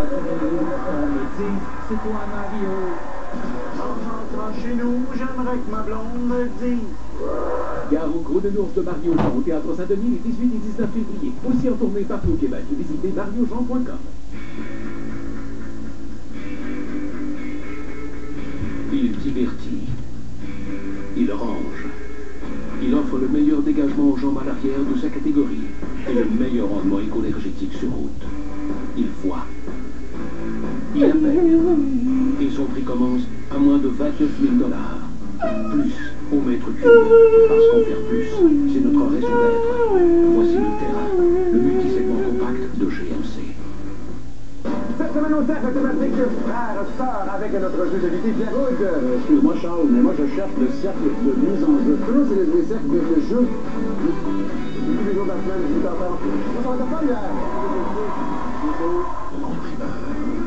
On me dit, c'est toi Mario. En rentrant chez nous, j'aimerais que ma blonde me dise. Gare au Gros de l'Ours de Mario Jean au Théâtre Saint-Denis les 18 et 19 février. Aussi en tournée partout au Québec. Visitez mariojean.com. Il divertit. Il range. Il offre le meilleur dégagement aux jambes à l'arrière de sa catégorie et le meilleur rendement éco-énergétique sur route. Il voit. Il appelle. Et son prix commence à moins de 29 000 $. Plus au mètre cube. Parce qu'en faire plus, c'est notre raison d'être. Voici le Terra, le multisegment compact de GMC. Cette semaine au cercle thématique frère, sœur, avec notre jeu de vie Pierre Houd. Excuse-moi Charles, mais moi je cherche le cercle de mise en jeu. Nous, c'est les cercles de jeu. Tous les jours de la semaine, 18h30. On s'en pas hier. En primeur,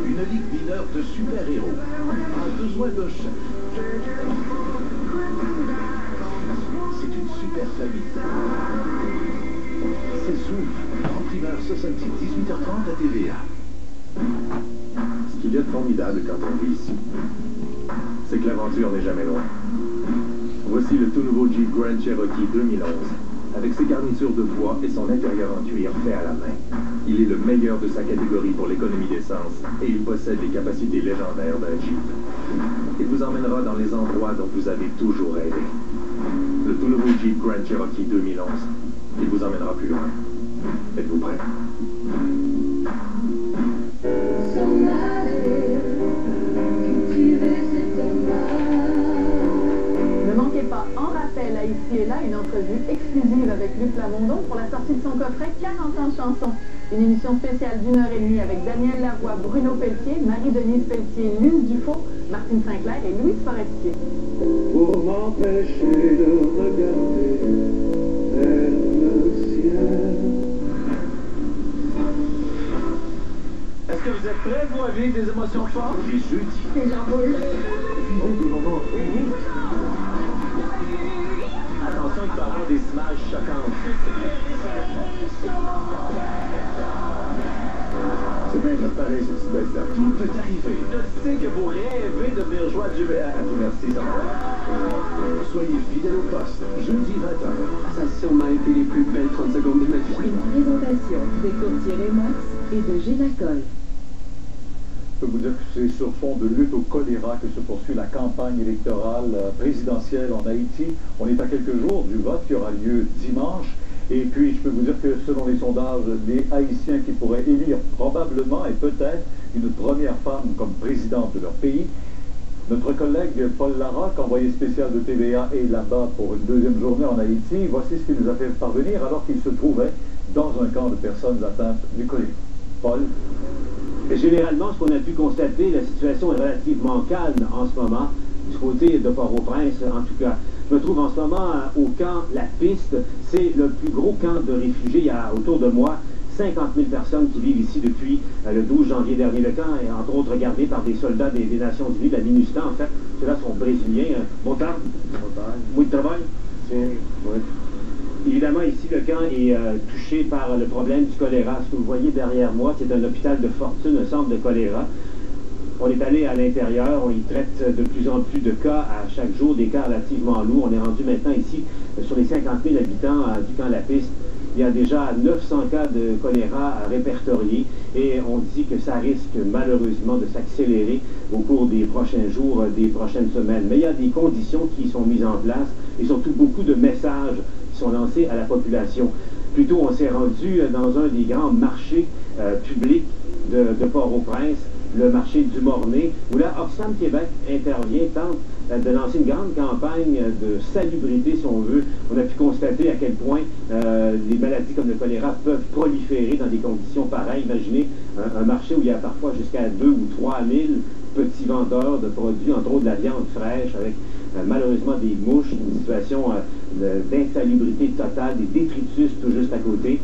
une ligue mineure de super-héros a besoin d'un chef. C'est une super famille. C'est Zoom. En primeur ce samedi 18h30 à TVA. Ce qu'il y a de formidable quand on vit ici, c'est que l'aventure n'est jamais loin. Voici le tout nouveau Jeep Grand Cherokee 2011, avec ses garnitures de bois et son intérieur en cuir fait à la main. Il est le meilleur de sa catégorie pour l'économie d'essence et il possède les capacités légendaires d'un Jeep. Il vous emmènera dans les endroits dont vous avez toujours rêvé. Le tout nouveau Jeep Grand Cherokee 2011, il vous emmènera plus loin. Êtes-vous prêts? Ne manquez pas, en rappel à Ici et Là, une entrevue exclusive avec Luc Lamondon pour la sortie de son coffret 40 ans de chansons. Une émission spéciale d'1h30 avec Daniel Lavoie, Bruno Pelletier, Marie-Denise Pelletier, Luce Dufault, Martine Sinclair et Louise Forestier. Pour m'empêcher de regarder vers le ciel. Est-ce que vous êtes prêts, vous, à vivre des émotions fortes? Les jeudis. C'est l'envolée. Vivons des moments uniques. Attention, il peut y avoir des images choquantes. C'est bien préparé, ce petit bête-là. Tout peut arriver. Je sais que vous rêvez de venir jouer à Dieu. Merci, ça va. Soyez fidèles au poste. Jeudi 20h. Ça a sûrement été les plus belles 30 secondes de ma vie. Une présentation des courtiers Remax et de Génacol. Je peux vous dire que c'est sur fond de lutte au choléra que se poursuit la campagne électorale présidentielle en Haïti. On est à quelques jours du vote qui aura lieu dimanche. Et puis, je peux vous dire que selon les sondages, les Haïtiens qui pourraient élire probablement et peut-être une première femme comme présidente de leur pays. Notre collègue Paul Larocque, envoyé spécial de TVA, est là-bas pour une deuxième journée en Haïti. Voici ce qu'il nous a fait parvenir alors qu'il se trouvait dans un camp de personnes atteintes du choléra. Paul? Généralement, ce qu'on a pu constater, la situation est relativement calme en ce moment, du côté de Port-au-Prince en tout cas. Je me trouve en ce moment au camp La Piste. C'est le plus gros camp de réfugiés. Il y a autour de moi 50 000 personnes qui vivent ici depuis le 12 janvier dernier. Le camp est entre autres gardé par des soldats des Nations Unies, de la MINUSTAH en fait. Ceux-là sont brésiliens. Bon temps? Beaucoup de travail? Oui. Évidemment, ici, le camp est touché par le problème du choléra. Ce que vous voyez derrière moi, c'est un hôpital de fortune, un centre de choléra. On est allé à l'intérieur, on y traite de plus en plus de cas à chaque jour, des cas relativement lourds. On est rendu maintenant ici, sur les 50 000 habitants du camp La Piste, il y a déjà 900 cas de choléra répertoriés et on dit que ça risque malheureusement de s'accélérer au cours des prochains jours, des prochaines semaines. Mais il y a des conditions qui sont mises en place et surtout beaucoup de messages qui sont lancés à la population. Plutôt, on s'est rendu dans un des grands marchés publics de Port-au-Prince, le marché du Mornay, où là, Oxfam Québec intervient, tente de lancer une grande campagne de salubrité, si on veut. On a pu constater à quel point les maladies comme le choléra peuvent proliférer dans des conditions pareilles. Imaginez un marché où il y a parfois jusqu'à 2 ou 3 000 petits vendeurs de produits, entre autres de la viande fraîche, avec malheureusement des mouches, une situation d'insalubrité totale, des détritus tout juste à côté,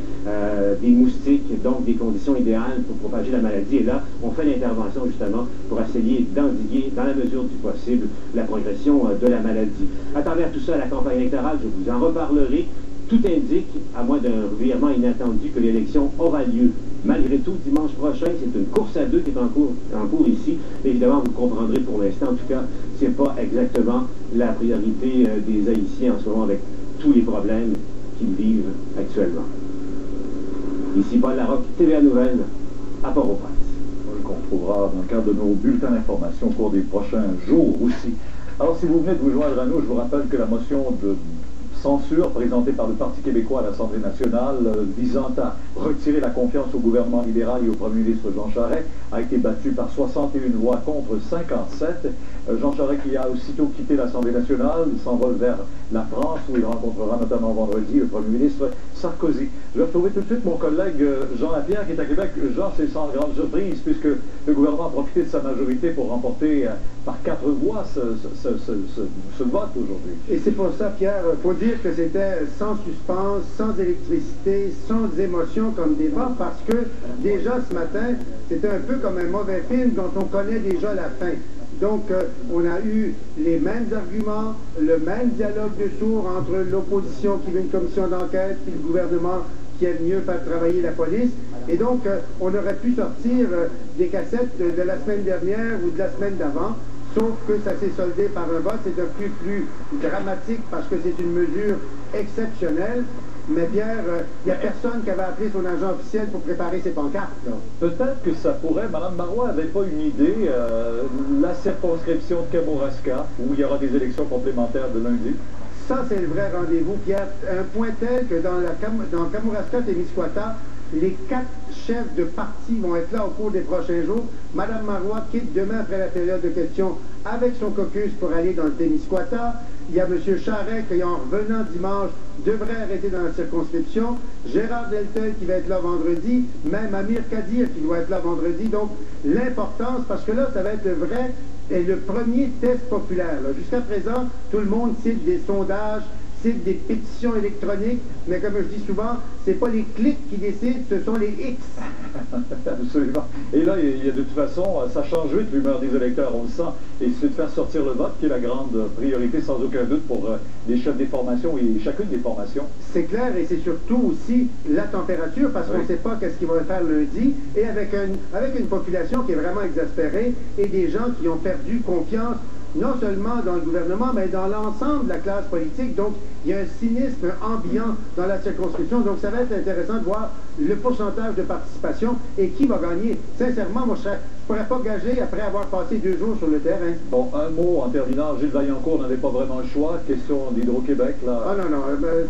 des moustiques, donc des conditions idéales pour propager la maladie. Et là, on fait l'intervention justement pour essayer d'endiguer, dans la mesure du possible, la progression de la maladie. À travers tout ça, la campagne électorale, je vous en reparlerai. Tout indique, à moins d'un revirement inattendu, que l'élection aura lieu Malgré tout, dimanche prochain, c'est une course à deux qui est en cours ici. Évidemment, vous le comprendrez pour l'instant. En tout cas, c'est pas exactement la priorité des Haïtiens en ce moment avec tous les problèmes qu'ils vivent actuellement. Ici Paul Larocque, TVA Nouvelles, à Port-au-Prince. Qu'on trouvera dans le cadre de nos bulletins d'information au cours des prochains jours aussi. Alors, si vous venez de vous joindre à nous, je vous rappelle que la motion de censure présentée par le Parti québécois à l'Assemblée nationale visant à retirer la confiance au gouvernement libéral et au premier ministre Jean Charest a été battue par 61 voix contre 57. Jean Charest qui a aussitôt quitté l'Assemblée nationale, il s'envole vers la France où il rencontrera notamment vendredi le premier ministre Sarkozy. Je vais retrouver tout de suite mon collègue Jean Lapierre qui est à Québec. Jean, c'est sans grande surprise puisque le gouvernement a profité de sa majorité pour remporter par 4 voix ce vote aujourd'hui. Et c'est pour ça, Pierre, il faut dire que c'était sans suspense, sans électricité, sans émotion comme débat, parce que déjà ce matin, c'était un peu comme un mauvais film dont on connaît déjà la fin. Donc, on a eu les mêmes arguments, le même dialogue de sourds entre l'opposition qui veut une commission d'enquête et le gouvernement qui aime mieux faire travailler la police. Et donc, on aurait pu sortir des cassettes de la semaine dernière ou de la semaine d'avant, sauf que ça s'est soldé par un vote. C'est un peu plus dramatique parce que c'est une mesure exceptionnelle. Mais Pierre, il n'y a personne qui avait appelé son agent officiel pour préparer ses pancartes. Peut-être que ça pourrait. Mme Marois n'avait pas une idée. La circonscription de Kamouraska, où il y aura des élections complémentaires de lundi. Ça, c'est le vrai rendez-vous, Pierre. Un point tel que dans Kamouraska-Témiscouata, les 4 chefs de parti vont être là au cours des prochains jours. Mme Marois quitte demain après la période de questions avec son caucus pour aller dans le Témiscouata. Il y a M. Charest qui, en revenant dimanche, devrait arrêter dans la circonscription. Gérard Deltel qui va être là vendredi. Même Amir Kadir qui doit être là vendredi. Donc, l'importance, parce que là, ça va être le vrai et le premier test populaire. Jusqu'à présent, tout le monde cite des sondages, cite des pétitions électroniques, mais comme je dis souvent, c'est pas les clics qui décident, ce sont les X. Absolument. Et là, il y a de toute façon, ça change vite l'humeur des électeurs, on le sent. Et c'est de faire sortir le vote qui est la grande priorité, sans aucun doute, pour les chefs des formations et chacune des formations. C'est clair, et c'est surtout aussi la température, parce qu'on ne sait pas qu'est-ce qu'ils vont faire lundi, et avec une population qui est vraiment exaspérée, et des gens qui ont perdu confiance non seulement dans le gouvernement, mais dans l'ensemble de la classe politique. Donc, il y a un cynisme ambiant dans la circonscription. Donc, ça va être intéressant de voir le pourcentage de participation et qui va gagner. Sincèrement, moi, je ne pourrais pas gager après avoir passé 2 jours sur le terrain. Bon, un mot en terminant. Gilles Vaillancourt n'avait pas vraiment le choix. Question d'Hydro-Québec, là. Ah non,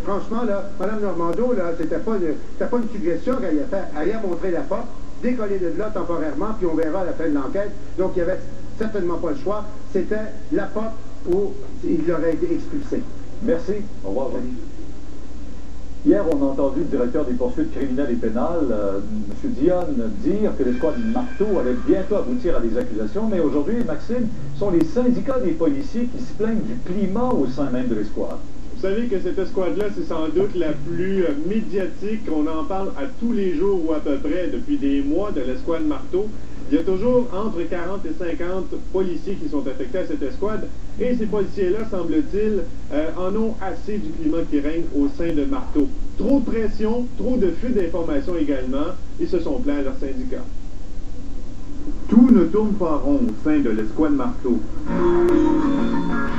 franchement, là, Mme Normando, là, c'était pas une suggestion qu'elle a fait. Elle a montré la porte, décoller de là temporairement, puis on verra à la fin de l'enquête. Donc, il y avait certainement pas le choix. C'était la porte où il aurait été expulsé. Merci. Au revoir. Hier, on a entendu le directeur des poursuites criminelles et pénales, M. Dionne, dire que l'escouade Marteau allait bientôt aboutir à des accusations, mais aujourd'hui, Maxime, ce sont les syndicats des policiers qui se plaignent du climat au sein même de l'escouade. Vous savez que cette escouade-là, c'est sans doute la plus médiatique. On en parle à tous les jours ou à peu près depuis des mois de l'escouade Marteau. Il y a toujours entre 40 et 50 policiers qui sont affectés à cette escouade. Et ces policiers-là, semble-t-il, en ont assez du climat qui règne au sein de Marteau. Trop de pression, trop de fuite d'informations également. Ils se sont plaints à leur syndicat. Tout ne tourne pas rond au sein de l'escouade Marteau.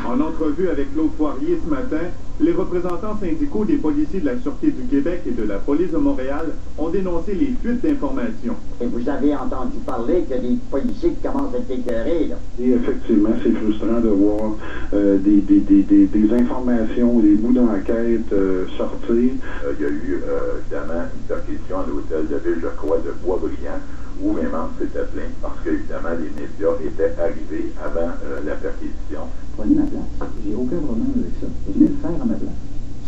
En entrevue avec Claude Poirier ce matin, les représentants syndicaux des policiers de la Sûreté du Québec et de la Police de Montréal ont dénoncé les fuites d'informations. Et vous avez entendu parler qu'il y a des policiers qui commencent à être écœurés, là. Et effectivement, c'est frustrant de voir des informations, des bouts d'enquête sortir. Il y a eu évidemment une perquisition à l'hôtel de ville, je crois, de Boisbriand, où mes membres s'étaient plaints parce que, évidemment, les médias étaient arrivés avant la perquisition. Prenez ma place. J'ai aucun problème avec ça. Venez le faire à ma place.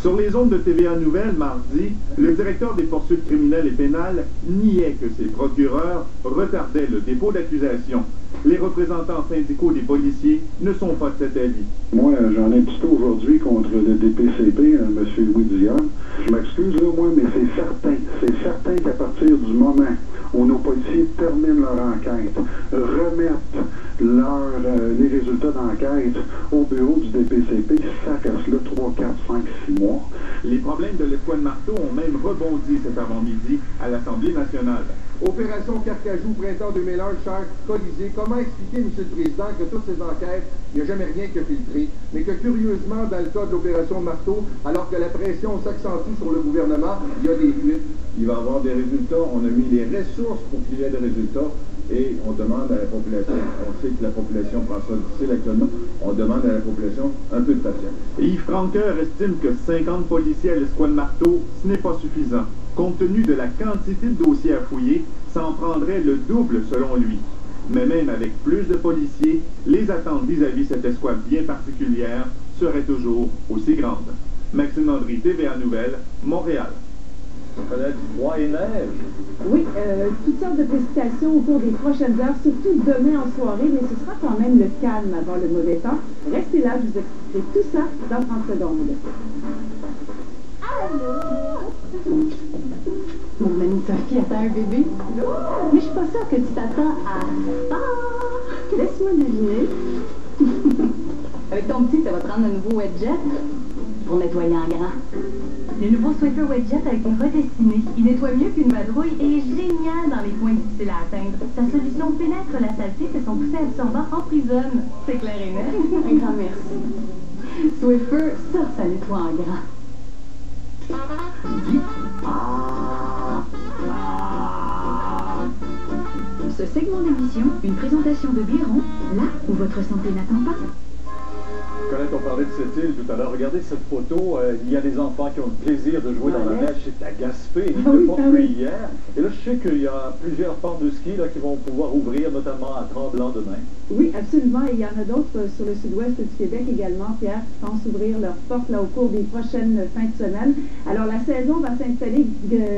Sur les ondes de TVA Nouvelles, mardi, le directeur des poursuites criminelles et pénales niait que ses procureurs retardaient le dépôt d'accusation. Les représentants syndicaux des policiers ne sont pas de cet avis. Moi, j'en ai un petit peu aujourd'hui contre le DPCP, M. Louis Dionne. Je m'excuse, là, moi, mais c'est certain qu'à partir du moment où nos policiers terminent leur enquête, remettent les résultats d'enquête au bureau du DPCP, ça reste là 3, 4, 5, 6 mois. Les problèmes de l'escouade Marteau ont même rebondi cet avant-midi à l'Assemblée nationale. Opération Carcajou, printemps 2001, Charles Colisée. Comment expliquer, M. le Président, que toutes ces enquêtes, il n'y a jamais rien qui a filtré, mais que curieusement, dans le cas de l'opération Marteau, alors que la pression s'accentue sur le gouvernement, il y a des fuites? Il va y avoir des résultats. On a mis les ressources pour qu'il y ait des résultats et on demande à la population, on sait que la population prend ça difficile actuellement, on demande à la population un peu de patience. Yves Franqueur estime que 50 policiers à l'escouade Marteau, ce n'est pas suffisant. Compte tenu de la quantité de dossiers à fouiller, ça en prendrait le double selon lui. Mais même avec plus de policiers, les attentes vis-à-vis cette escouade bien particulière seraient toujours aussi grandes. Maxime Landry, TVA Nouvelles, Montréal. Connaître froid et neige. Oui, toutes sortes de précipitations au cours des prochaines heures, surtout demain en soirée, mais ce sera quand même le calme avant le mauvais temps. Restez là, je vous expliquerai tout ça dans 30 secondes. Allô? Mon amie Sophie attend un bébé. Mais je suis pas sûre que tu t'attends à ça. Laisse-moi deviner. Avec ton petit, ça va te rendre un nouveau Wedjet pour nettoyer en grand. Le nouveau Swiffer Wedjet a été redessiné. Il nettoie mieux qu'une vadrouille et est génial dans les coins difficiles à atteindre. Sa solution pénètre la saleté que son poussé absorbant emprisonne. C'est clair et net. Un grand merci. Swiffer, ça nettoie en grand. Ce segment d'émission, une présentation de Biron, là où votre santé n'attend pas. Colette, on parlait de cette île tout à l'heure. Regardez cette photo. Il y a des enfants qui ont le plaisir de jouer dans la neige. C'est à Gaspé. Il ne fait pas plus hier. Et là, je sais qu'il y a plusieurs pentes de ski là, qui vont pouvoir ouvrir, notamment à Tremblant demain. Oui, absolument. Et il y en a d'autres sur le sud-ouest du Québec également, Pierre, qui pensent ouvrir leurs portes là, au cours des prochaines fins de semaine. Alors, la saison va s'installer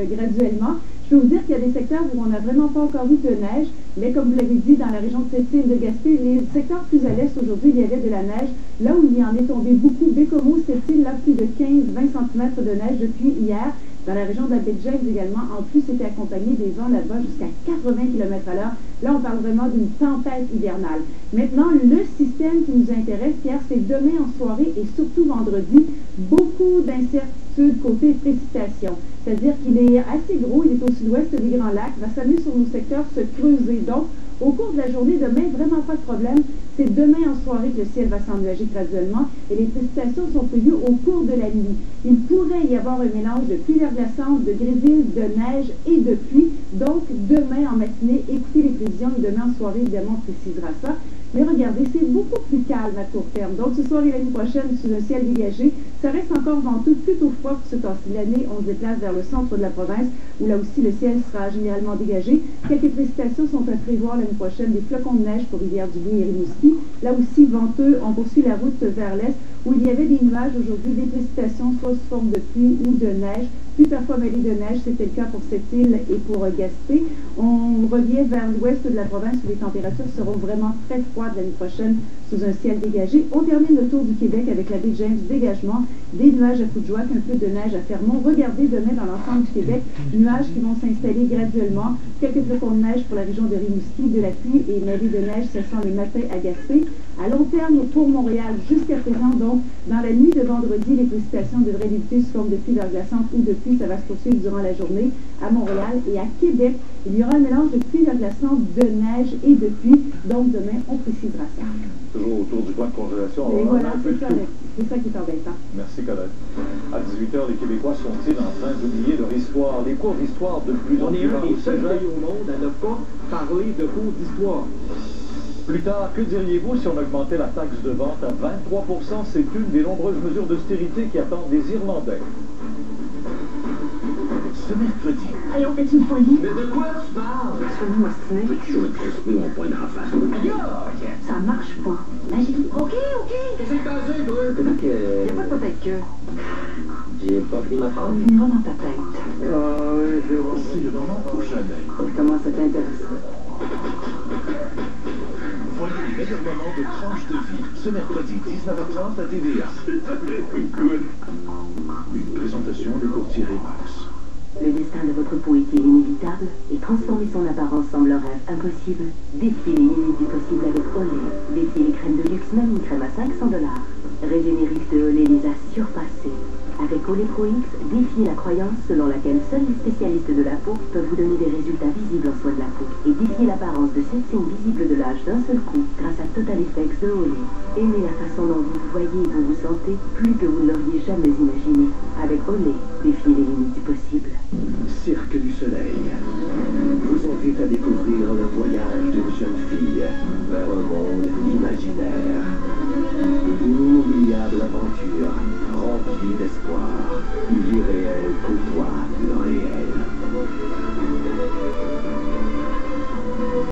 graduellement. Je peux vous dire qu'il y a des secteurs où on n'a vraiment pas encore eu de neige, mais comme vous l'avez dit, dans la région de cette île de Gaspé, les secteurs plus à l'est aujourd'hui, il y avait de la neige. Là où il y en est tombé beaucoup, Bécomo, cette île-là, plus de 15-20 cm de neige depuis hier. Dans la région de la baie de James également, en plus, c'était accompagné des vents là-bas jusqu'à 80 km/h. Là, on parle vraiment d'une tempête hivernale. Maintenant, le système qui nous intéresse, Pierre, c'est demain en soirée et surtout vendredi, beaucoup d'incertitudes côté précipitation. C'est-à-dire qu'il est assez gros, il est au sud-ouest des Grands Lacs, va s'amener sur nos secteurs se creuser. Donc, au cours de la journée, demain, vraiment pas de problème. C'est demain en soirée que le ciel va s'ennuager graduellement et les précipitations sont prévues au cours de la nuit. Il pourrait y avoir un mélange de pluie verglaçante, de grésil, de neige et de pluie. Donc, demain en matinée, écoutez les prévisions et demain en soirée, évidemment, on précisera ça. Mais regardez, c'est beaucoup plus calme à court terme. Donc, ce soir et la nuit prochaine, sous un ciel dégagé, ça reste encore venteux, plutôt froid pour ce temps-ci de l'année. On se déplace vers le centre de la province, où là aussi, le ciel sera généralement dégagé. Quelques précipitations sont à prévoir l'année prochaine, des flocons de neige pour Rivière-du-Loup et Rimouski. Là aussi, venteux, on poursuit la route vers l'est, où il y avait des nuages aujourd'hui, des précipitations, soit sous forme de pluie ou de neige. Puis parfois mêlée de neige, c'était le cas pour cette île et pour Gaspé. On revient vers l'ouest de la province où les températures seront vraiment très froides l'année prochaine sous un ciel dégagé. On termine le tour du Québec avec la baie de James, dégagement, des nuages à Foujoac, un peu de neige à Fermont. Regardez demain dans l'ensemble du Québec, nuages qui vont s'installer graduellement, quelques flocons de neige pour la région de Rimouski, de la pluie et mêlée de neige, ce sont les matins à Gaspé. À long terme, pour Montréal, jusqu'à présent, donc, dans la nuit de vendredi, les précipitations devraient débuter sous forme de pluie verglaçante ou de pluie, ça va se poursuivre durant la journée à Montréal et à Québec. Il y aura un mélange de pluie verglaçante, de neige et de pluie. Donc demain, on précisera ça. Toujours autour du point de congélation. Et voilà, c'est ça qui est embêtant. Merci, Colette. À 18h, les Québécois sont-ils en train d'oublier leur histoire? Les cours d'histoire de plus en plus. On est un des seuls pays au monde à ne pas parler de cours d'histoire. Plus tard, que diriez-vous si on augmentait la taxe de vente à 23%? C'est une des nombreuses mesures d'austérité qui attendent les Irlandais. Ce mercredi. Allez, on fait une folie. Mais de quoi tu parles? Sois-nous ostinés. Peux-tu jouer de crispé mon poing de rafale? Ça marche pas. Magie. OK. Qu'est-ce que t'as dit, toi? Il n'y a pas de peut-être que. J'ai pas pris ma part. On finira dans ta tête. C'est le moment ou jamais. Ça commence à t'intéresser. Voyez les meilleurs moments de Tranche de vie, ce mercredi 19h30 à TVA. Une présentation de courtier Remax. Le destin de votre peau est-il inévitable et transformer son apparence semble un rêve impossible? Défiez les limites du possible avec Olay. Défiez les crèmes de luxe, même une crème à $500. Régénériste de Olay les a surpassées. Avec Olay Pro X, défiez la croyance selon laquelle seuls les spécialistes de la peau peuvent vous donner des résultats visibles en soins de la peau. Et défiez l'apparence de 7 signes visibles de l'âge d'un seul coup grâce à Total Effects de Olay. Aimez la façon dont vous vous voyez et vous vous sentez plus que vous ne l'auriez jamais imaginé. Avec Olay, défiez les limites du possible. Cirque du Soleil vous invite à découvrir le voyage d'une jeune fille vers un monde imaginaire. Une inoubliable aventure remplie d'espoir.